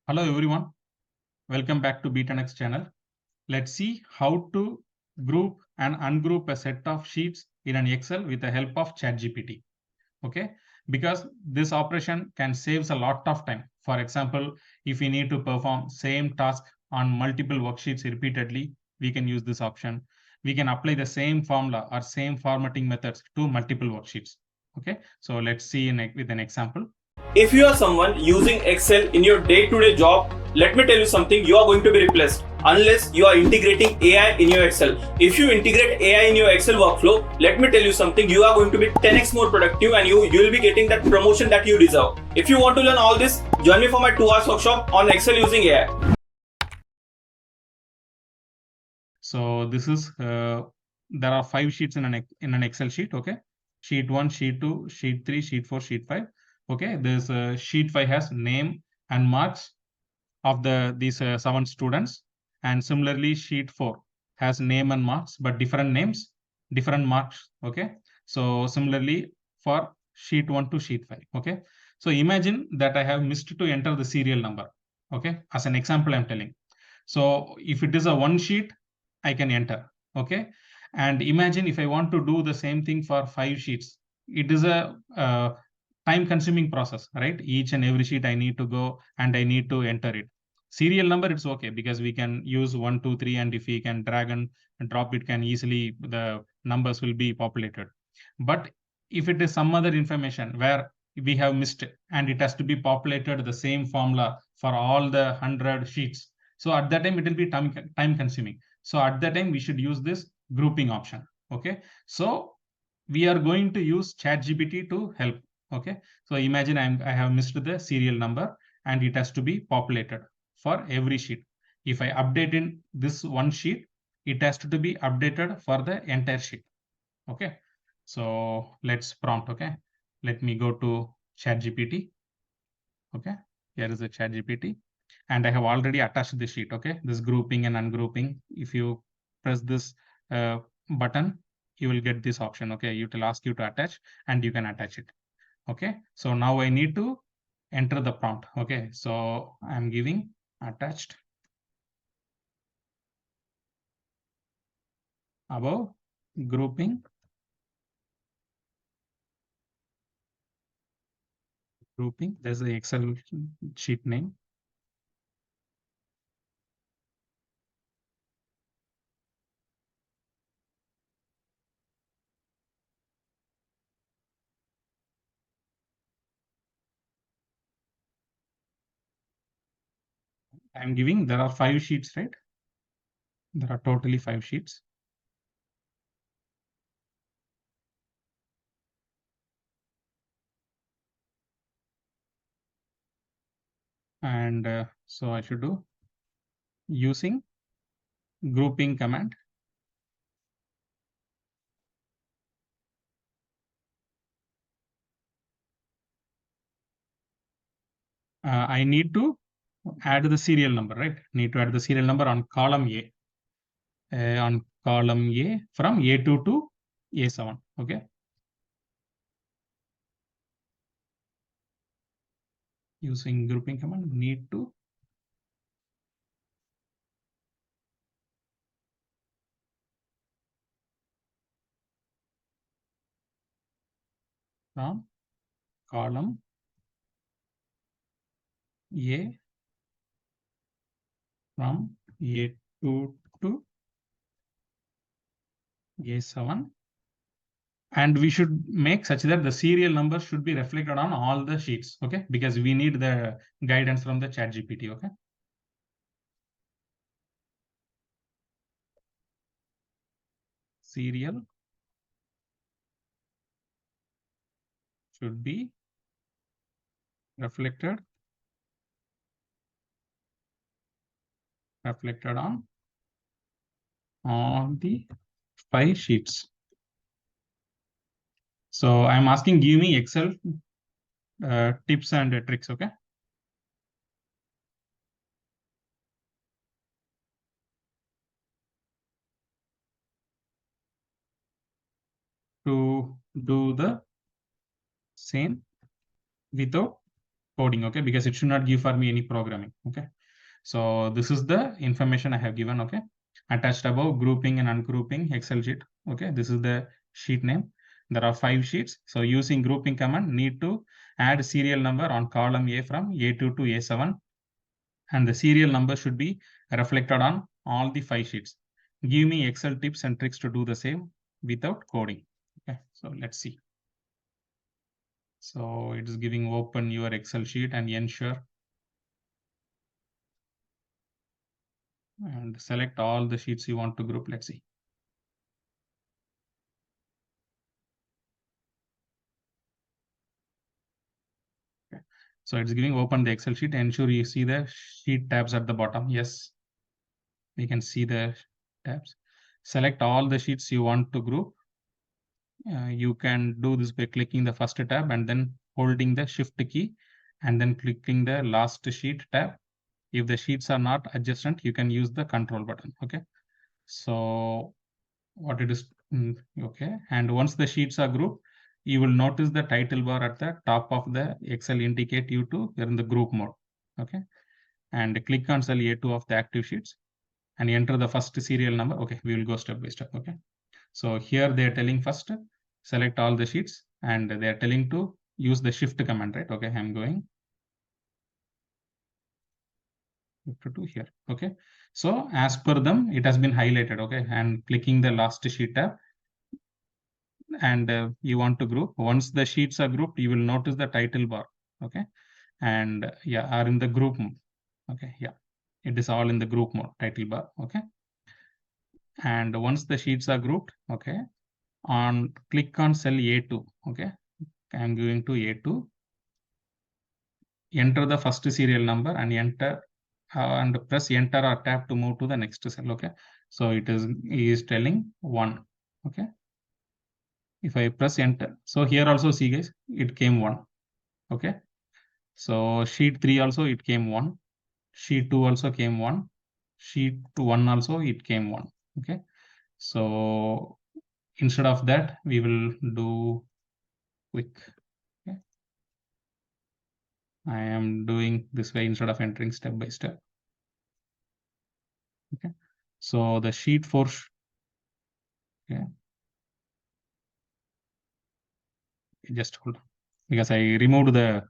Hello everyone, welcome back to Be10x channel. Let's see how to group and ungroup a set of sheets in an Excel with the help of ChatGPT. Okay, because this operation can saves a lot of time. For example, if we need to perform same task on multiple worksheets repeatedly, we can use this option. We can apply the same formula or same formatting methods to multiple worksheets. Okay, so let's see with an example. If you are someone using Excel in your day-to-day job, let me tell you something, you are going to be replaced unless you are integrating AI in your Excel. If you integrate AI in your Excel workflow, let me tell you something, you are going to be 10x more productive and you will be getting that promotion that you deserve. If you want to learn all this, join me for my 2 hours workshop on Excel using AI. So this is there are 5 sheets in an Excel sheet. Okay, sheet 1, sheet 2, sheet 3, sheet 4, sheet 5. Okay, this sheet 5 has name and marks of these 7 students, and similarly sheet 4 has name and marks but different names, different marks. Okay, so similarly for sheet 1 to sheet 5. Okay, so imagine that I have missed to enter the serial number. Okay, as an example I'm telling. So if it is a one sheet, I can enter. Okay, and imagine if I want to do the same thing for 5 sheets, it is a time consuming process, right? Each and every sheet I need to go and I need to enter it. Serial number, it's okay because we can use 1 2 3, and if we can drag and drop it, can easily the numbers will be populated. But if it is some other information where we have missed and it has to be populated the same formula for all the 100 sheets, so at that time it will be time consuming. So at that time we should use this grouping option. Okay, so we are going to use ChatGPT to help. Okay, so imagine I have missed the serial number and it has to be populated for every sheet. If I update in this one sheet, it has to be updated for the entire sheet. Okay, so let's prompt. Okay, let me go to ChatGPT. Okay, here is the ChatGPT, and I have already attached the sheet. Okay, this grouping and ungrouping. If you press this button, you will get this option. Okay, it will ask you to attach, and you can attach it. Okay, so now I need to enter the prompt. Okay, so I'm giving attached above grouping there's the Excel sheet name. I'm giving, there are 5 sheets, right? There are totally 5 sheets. And so I should do using grouping command. I need to add the serial number, right? Need to add the serial number on column A. On column A from A2 to A7. Okay. Using grouping command, need to from column A from A2 to A7. And we should make such that the serial number should be reflected on all the sheets. Okay, because we need the guidance from the ChatGPT. Okay. Serial should be reflected on all the 5 sheets. So I'm asking, give me Excel tips and tricks. Okay. To do the same without coding, okay, because it should not give for me any programming. Okay, so this is the information I have given. Okay, attached above, grouping and ungrouping Excel sheet. Okay, this is the sheet name. There are 5 sheets. So using grouping command, need to add serial number on column A from A2 to A7, and the serial number should be reflected on all the 5 sheets. Give me Excel tips and tricks to do the same without coding. Okay, so let's see. So it is giving open your Excel sheet and ensure and select all the sheets you want to group. Let's see. Okay. So it's giving open the Excel sheet. Ensure you see the sheet tabs at the bottom. Yes, we can see the tabs. Select all the sheets you want to group. You can do this by clicking the first tab and then holding the shift key and then clicking the last sheet tab. If the sheets are not adjacent, you can use the control button. Okay, so what it is, okay, and once the sheets are grouped, you will notice the title bar at the top of the Excel indicate you to you're in the group mode. Okay, and click on cell A2 of the active sheets and enter the first serial number. Okay, we will go step by step. Okay, so here they are telling first select all the sheets, and they are telling to use the shift command, right? Okay, I'm going to here. Okay, so as per them, it has been highlighted. Okay, and clicking the last sheet tab, and you want to group. Once the sheets are grouped, you will notice the title bar. Okay, and yeah, are in the group mode. Okay, yeah, it is all in the group mode, title bar. Okay, and once the sheets are grouped, okay, on click on cell A2. Okay, I'm going to A2, enter the first serial number and enter and press enter or tab to move to the next cell. Okay, so it is telling 1. Okay, if I press enter, so here also see guys, it came 1. Okay, so sheet 3 also it came 1, sheet 2 also came 1, sheet 1 also it came 1. Okay, so instead of that, we will do quick. Okay, I am doing this way instead of entering step by step. Okay, so the sheet 4, okay, just hold on, because I removed the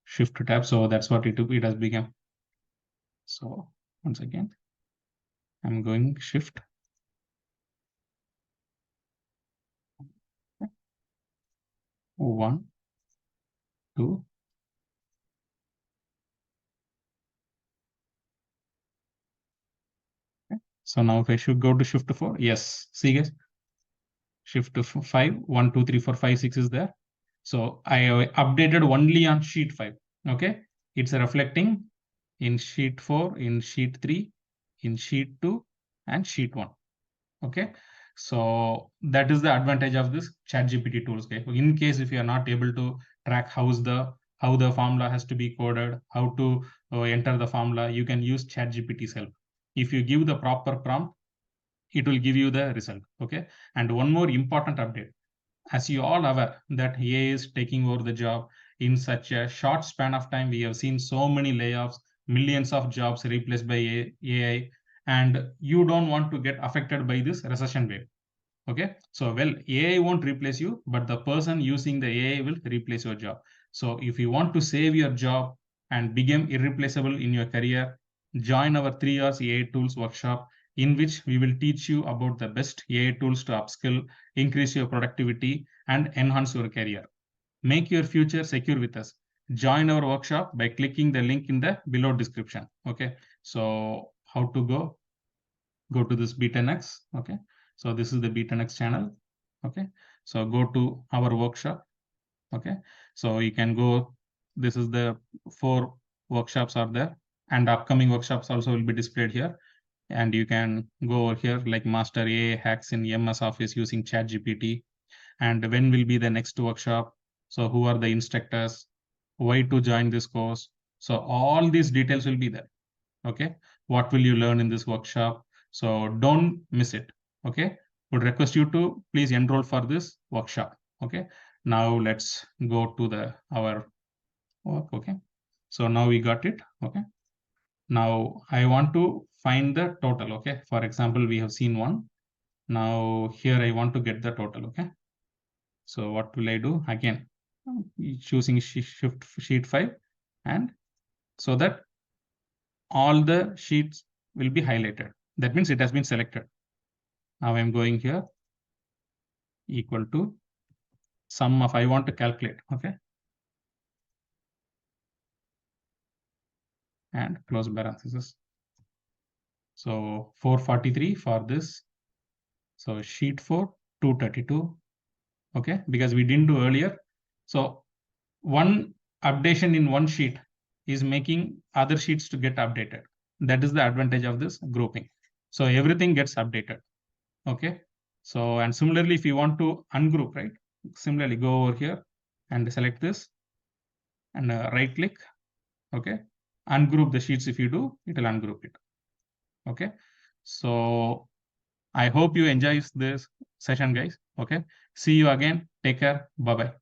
shift tab, so that's what it has become. So once again, I'm going shift. Okay. 1, 2. Okay. So now if I should go to shift 4, yes, see guys, shift 5, 1, 2, 3, 4, 5, 6 is there. So I updated only on sheet 5. Okay, it's reflecting in sheet 4, in sheet 3, in sheet 2, and sheet 1. Okay, so that is the advantage of this ChatGPT tools. Okay, in case if you are not able to track how the formula has to be coded, how to enter the formula, you can use ChatGPT's help. If you give the proper prompt, it will give you the result. Okay, and one more important update, as you all aware that AI is taking over the job in such a short span of time. We have seen so many layoffs, millions of jobs replaced by AI, and you don't want to get affected by this recession wave. Okay, so well, AI won't replace you, but the person using the AI will replace your job. So if you want to save your job and become irreplaceable in your career, join our 3 hours AI tools workshop, in which we will teach you about the best AI tools to upskill, increase your productivity, and enhance your career. Make your future secure with us. Join our workshop by clicking the link in the below description. Okay, so how to go to this Be10x. Okay, so this is the Be10x channel. Okay, so go to our workshop. Okay, so you can go, this is the 4 workshops are there, and upcoming workshops also will be displayed here. And you can go over here like master AI hacks in MS Office using ChatGPT, and when will be the next workshop, so who are the instructors, why to join this course. So all these details will be there. Okay, what will you learn in this workshop, so don't miss it. Okay, would request you to please enroll for this workshop. Okay, Now let's go to our work. Okay, so now we got it. Okay, now I want to find the total. Okay, for example, we have seen one. Now here I want to get the total. Okay, so what will I do? Again, choosing shift sheet 5, and so that all the sheets will be highlighted. That means it has been selected. Now I'm going here, equal to sum of, I want to calculate. Okay, and close parenthesis. So 443 for this. So sheet 4, 232. Okay, because we didn't do earlier. So one updation in one sheet is making other sheets to get updated. That is the advantage of this grouping. So everything gets updated. Okay, so and similarly, if you want to ungroup, right, similarly go over here and select this and right click. Okay, ungroup the sheets. If you do, it will ungroup it. Okay, so I hope you enjoy this session, guys. Okay, see you again. Take care. Bye bye.